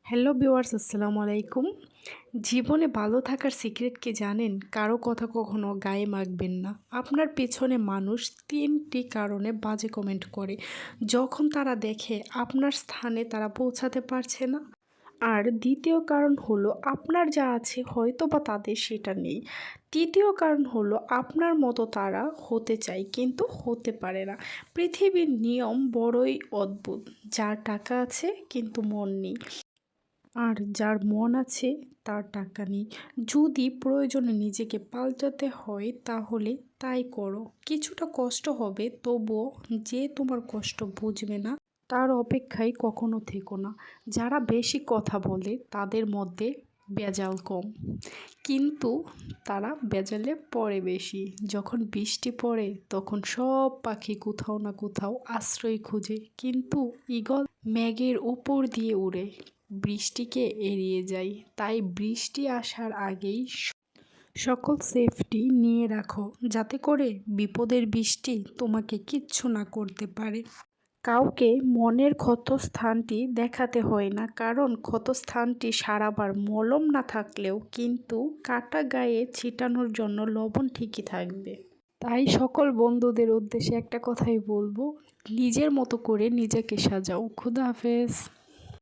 Hello viewers, আসসালামু আলাইকুম। জীবনে ভালো থাকার সিক্রেট কি জানেন? কারো কথা কখনো গায়ে মাখবেন না। আপনার পেছনে মানুষ ৩টি কারণে বাজে কমেন্ট করে। যখন তারা দেখে আপনার স্থানে তারা পৌঁছাতে পারছে না। আর দ্বিতীয় কারণ হলো আপনার যা আছে হয়তোবা তাদের সেটা নেই। তৃতীয় কারণ হলো আপনার মতো তারা হতে চায় কিন্তু হতে পারে না। পৃথিবীর নিয়ম বড়ই অদ্ভুত। যার টাকা আছে কিন্তু মন নেই। আর যার মন আছে তার টাকা নেই। যদি প্রয়োজনে নিজেকে পাল্টাতে হয় তাহলে তাই করো। কিছুটা কষ্ট হবে, তবুও যে তোমার কষ্ট বুঝবে না তার অপেক্ষায় কখনো থেকো না। যারা বেশি কথা বলে তাদের মধ্যে ভেজাল কম, কিন্তু তারা ভেজালে পড়ে বেশি। যখন বৃষ্টি পড়ে তখন সব পাখি কোথাও না কোথাও আশ্রয় খুঁজে, কিন্তু ঈগল মেঘের উপর দিয়ে উড়ে বৃষ্টিকে এড়িয়ে যায়। তাই বৃষ্টি আসার আগেই সকল সেফটি নিয়ে রাখো, যাতে করে বিপদের বৃষ্টি তোমাকে কিচ্ছু না করতে পারে। কাউকে মনের ক্ষতস্থানটি দেখাতে হয় না, কারণ ক্ষতস্থানটি সারাবার মলম না থাকলেও কিন্তু কাটা গায়ে ছিটানোর জন্য লবণ ঠিকই থাকবে। তাই সকল বন্ধুদের উদ্দেশ্যে একটা কথাই বলবো, নিজের মতো করে নিজেকে সাজাও। খুদা হাফেজ।